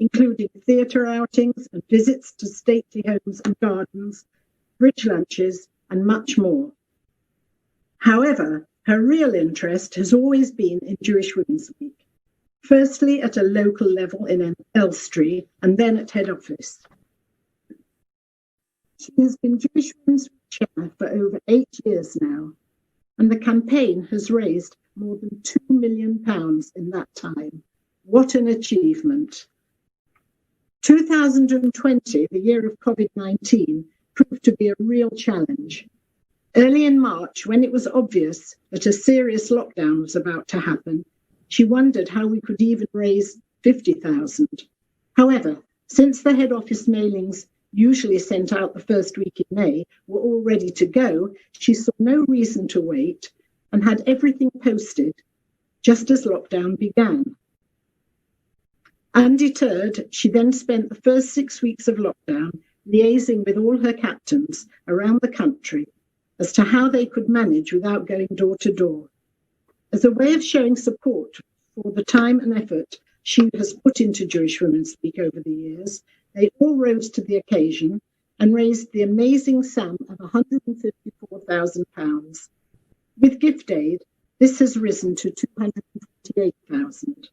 including theatre outings and visits to stately homes and gardens, bridge lunches, and much more. However, her real interest has always been in Jewish Women's Week, firstly at a local level in Elstree and then at head office. She has been Jewish Women's Week chair for over 8 years now, and the campaign has raised more than £2 million in that time. What an achievement. 2020, the year of COVID-19, proved to be a real challenge. Early in March, when it was obvious that a serious lockdown was about to happen, she wondered how we could even raise 50,000. However, since the head office mailings usually sent out the first week in May were all ready to go, she saw no reason to wait and had everything posted just as lockdown began. Undeterred, she then spent the first 6 weeks of lockdown liaising with all her captains around the country as to how they could manage without going door to door. As a way of showing support for the time and effort she has put into Jewish Women's Week over the years, they all rose to the occasion and raised the amazing sum of £154,000. With gift aid, this has risen to £248,000.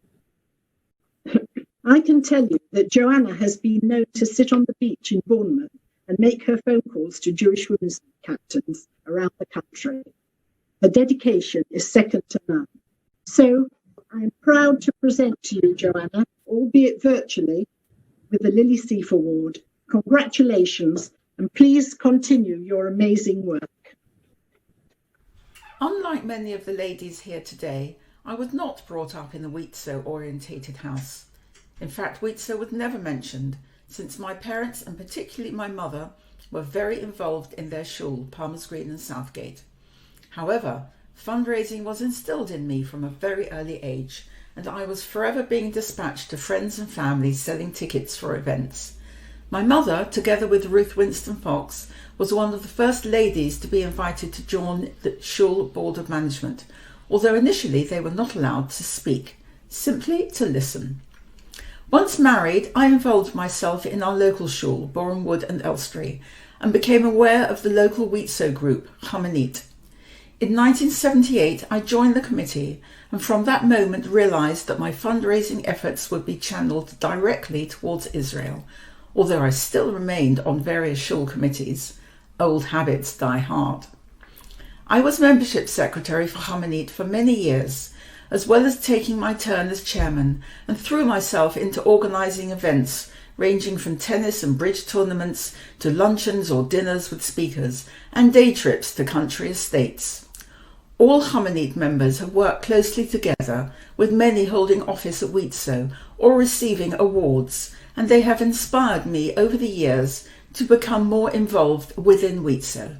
I can tell you that Joanna has been known to sit on the beach in Bournemouth and make her phone calls to Jewish Women's Week captains around the country. Her dedication is second to none. So I'm proud to present to you, Joanna, albeit virtually, with the Lily Sieff Award. Congratulations, and please continue your amazing work. Unlike many of the ladies here today, I was not brought up in a WIZO-orientated house. In fact, WIZO was never mentioned, since my parents, and particularly my mother, were very involved in their shul, Palmer's Green and Southgate. However, fundraising was instilled in me from a very early age, and I was forever being dispatched to friends and family selling tickets for events. My mother, together with Ruth Winston Fox, was one of the first ladies to be invited to join the shul board of management, although initially they were not allowed to speak, simply to listen. Once married, I involved myself in our local shul, Boreham Wood and Elstree, and became aware of the local WIZO group, Chamanit. In 1978, I joined the committee, and from that moment realised that my fundraising efforts would be channelled directly towards Israel, although I still remained on various shul committees. Old habits die hard. I was membership secretary for Chamanit for many years, as well as taking my turn as chairman, and threw myself into organising events ranging from tennis and bridge tournaments to luncheons or dinners with speakers and day trips to country estates. All Chamanit members have worked closely together, with many holding office at WIZO or receiving awards, and they have inspired me over the years to become more involved within WIZO.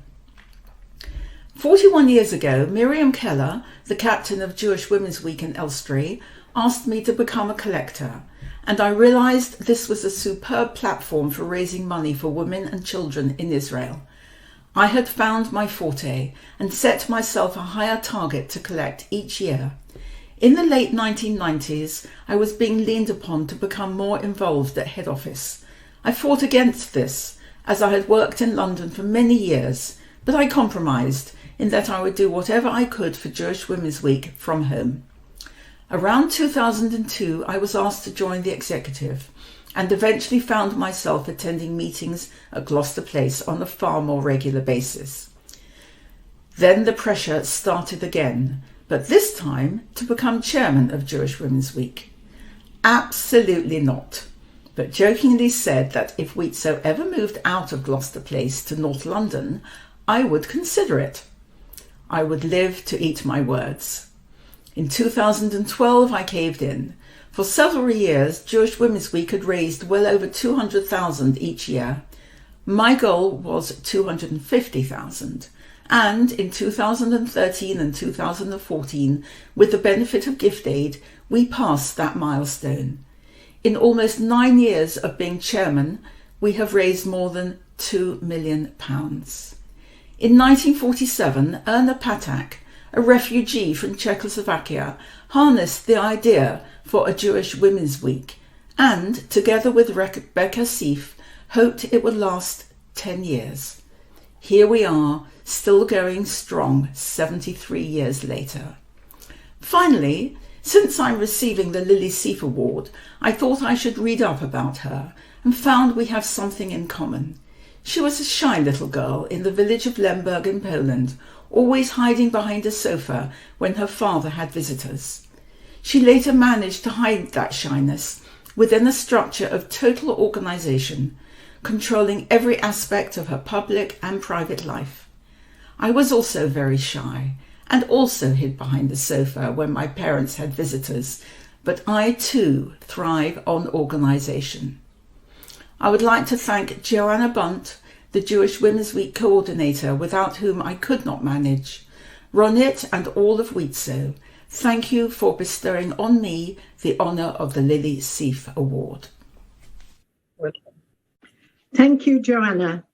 41 years ago, Miriam Keller, the captain of Jewish Women's Week in Elstree, asked me to become a collector, and I realised this was a superb platform for raising money for women and children in Israel. I had found my forte and set myself a higher target to collect each year. In the late 1990s, I was being leaned upon to become more involved at head office. I fought against this, as I had worked in London for many years, but I compromised in that I would do whatever I could for Jewish Women's Week from home. Around 2002, I was asked to join the executive, and eventually found myself attending meetings at Gloucester Place on a far more regular basis. Then the pressure started again, but this time to become chairman of Jewish Women's Week. Absolutely not, but jokingly said that if WIZO ever moved out of Gloucester Place to North London, I would consider it. I would live to eat my words. In 2012, I caved in. For several years, Jewish Women's Week had raised well over $200,000 each year. My goal was $250,000, and in 2013 and 2014, with the benefit of gift aid, we passed that milestone. In almost 9 years of being chairman, we have raised more than £2 million. In 1947, Erna Patak, a refugee from Czechoslovakia, harnessed the idea for a Jewish Women's Week and, together with Rebecca Sieff, hoped it would last 10 years. Here we are, still going strong 73 years later. Finally, since I'm receiving the Lily Sieff Award, I thought I should read up about her and found we have something in common. She was a shy little girl in the village of Lemberg in Poland, always hiding behind a sofa when her father had visitors. She later managed to hide that shyness within a structure of total organisation, controlling every aspect of her public and private life. I was also very shy and also hid behind the sofa when my parents had visitors, but I too thrive on organisation. I would like to thank Joanna Bunt, the Jewish Women's Week coordinator, without whom I could not manage, Ronit and all of WIZO. Thank you for bestowing on me the honour of the Lily Sieff Award. Thank you, Joanna.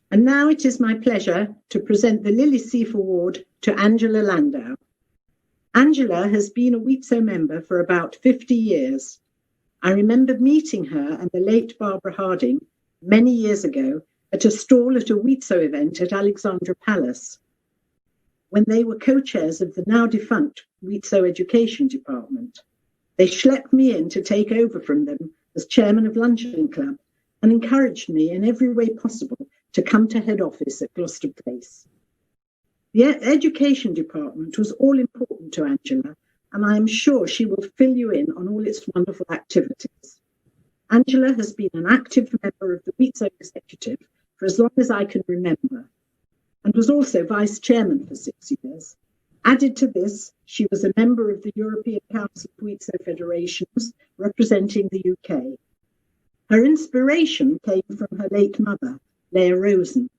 And now it is my pleasure to present the Lily Sieff Award to Angela Landau. Angela has been a WIZO member for about 50 years. I remember meeting her and the late Barbara Harding many years ago at a stall at a WIZO event at Alexandra Palace, when they were co-chairs of the now defunct WIZO Education Department. They schlepped me in to take over from them as chairman of Luncheon Club and encouraged me in every way possible to come to head office at Gloucester Place. The Education Department was all important to Angela, and I am sure she will fill you in on all its wonderful activities. Angela has been an active member of the WIZO Executive for as long as I can remember, and was also vice chairman for 6 years. Added to this, she was a member of the European Council of WIZO Federations, representing the UK. Her inspiration came from her late mother, Leah Rosen.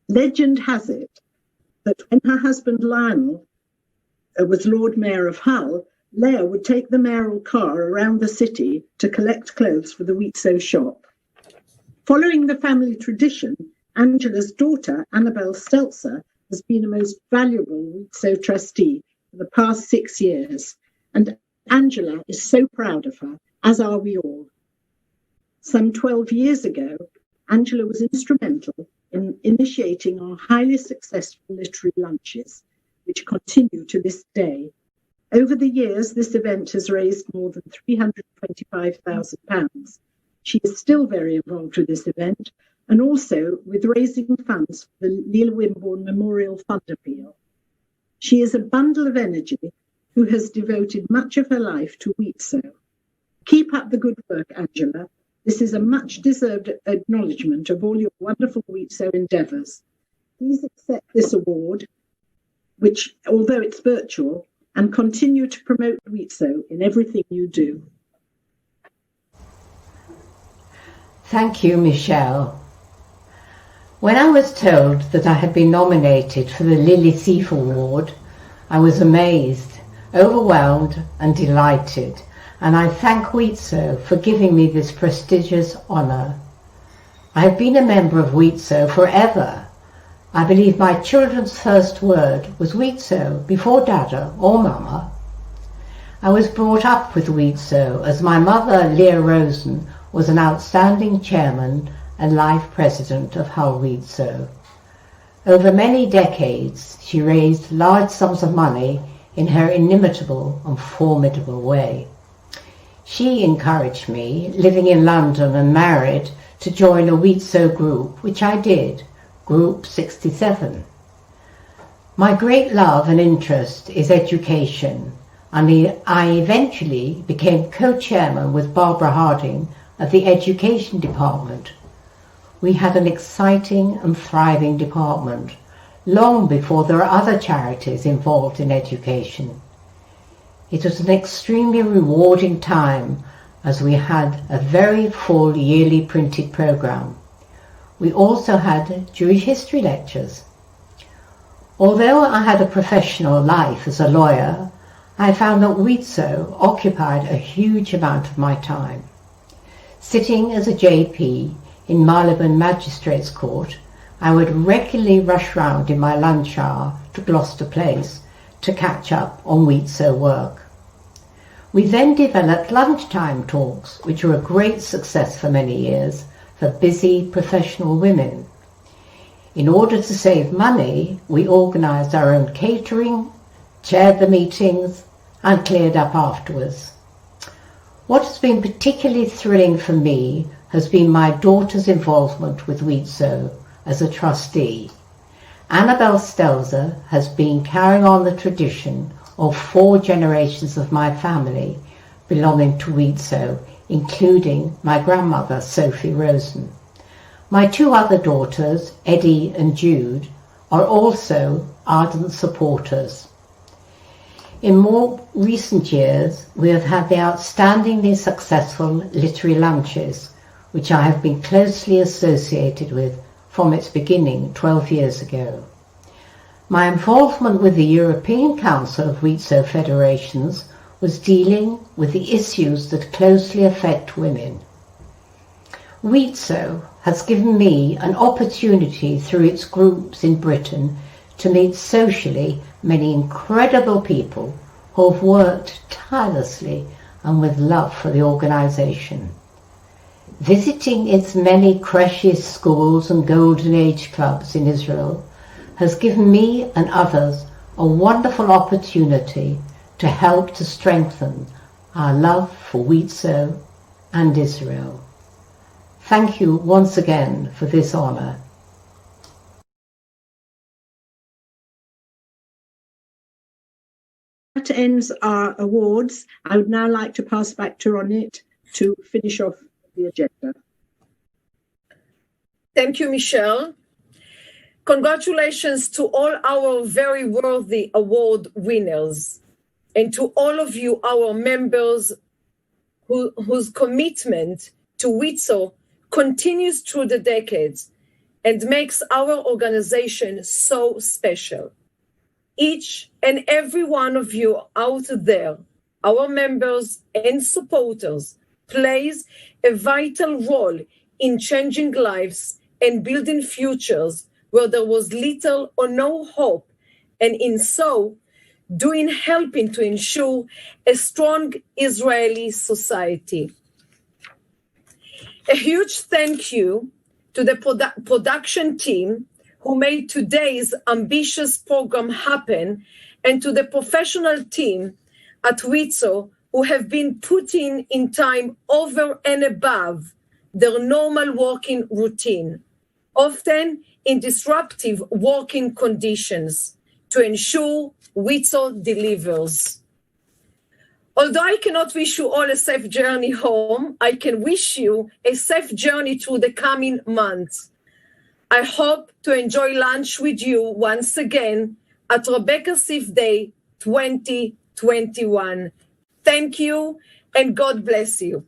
Legend has it that when her husband Lionel was Lord Mayor of Hull, Leah would take the mayoral car around the city to collect clothes for the WIZO shop. Following the family tradition, Angela's daughter, Annabelle Stelzer, has been a most valuable WIZO trustee for the past 6 years, and Angela is so proud of her, as are we all. Some 12 years ago, Angela was instrumental in initiating our highly successful literary lunches, which continue to this day. Over the years, this event has raised more than £325,000. She is still very involved with this event and also with raising funds for the Leila Wimborne Memorial Fund Appeal. She is a bundle of energy who has devoted much of her life to WIZO. Keep up the good work, Angela. This is a much-deserved acknowledgement of all your wonderful WIZO endeavours. Please accept this award, which, although it's virtual, and continue to promote WIZO in everything you do. Thank you, Michèle. When I was told that I had been nominated for the Lily Sieff Award, I was amazed, overwhelmed and delighted, and I thank WIZO for giving me this prestigious honour. I have been a member of WIZO forever. I believe my children's first word was WIZO before Dada or Mama. I was brought up with WIZO as my mother, Leah Rosen, was an outstanding chairman and life president of Hull WIZO. Over many decades, she raised large sums of money in her inimitable and formidable way. She encouraged me, living in London and married, to join a WIZO group, which I did, Group 67. My great love and interest is education, and I eventually became co-chairman with Barbara Harding of the Education Department. We had an exciting and thriving department, long before there were other charities involved in education. It was an extremely rewarding time as we had a very full yearly printed programme. We also had Jewish history lectures. Although I had a professional life as a lawyer, I found that WIZO occupied a huge amount of my time. Sitting as a JP in Marylebone Magistrates Court, I would regularly rush round in my lunch hour to Gloucester Place to catch up on WIZO work. We then developed lunchtime talks, which were a great success for many years for busy professional women. In order to save money, we organised our own catering, chaired the meetings, and cleared up afterwards. What has been particularly thrilling for me has been my daughter's involvement with WIZO as a trustee. Annabelle Stelzer has been carrying on the tradition of 4 generations of my family belonging to WIZO, including my grandmother, Sophie Rosen. My 2 other daughters, Eddie and Jude, are also ardent supporters. In more recent years, we have had the outstandingly successful literary lunches, which I have been closely associated with from its beginning 12 years ago. My involvement with the European Council of WIZO Federations was dealing with the issues that closely affect women. WIZO has given me an opportunity through its groups in Britain to meet socially many incredible people who have worked tirelessly and with love for the organisation. Visiting its many creches, schools and Golden Age clubs in Israel has given me and others a wonderful opportunity to help to strengthen our love for WIZO and Israel. Thank you once again for this honour. That ends our awards. I would now like to pass back to Ronit to finish off the agenda. Thank you, Michèle. Congratulations to all our very worthy award winners and to all of you, our members, whose commitment to WIZO continues through the decades and makes our organization so special. Each and every one of you out there, our members and supporters, plays a vital role in changing lives and building futures where there was little or no hope, and in so doing helping to ensure a strong Israeli society. A huge thank you to the production team who made today's ambitious program happen, and to the professional team at WIZO who have been putting in time over and above their normal working routine, often in disruptive working conditions, to ensure WIZO delivers. Although I cannot wish you all a safe journey home, I can wish you a safe journey through the coming months. I hope to enjoy lunch with you once again at Rebecca Sieff Day 2021. Thank you and God bless you.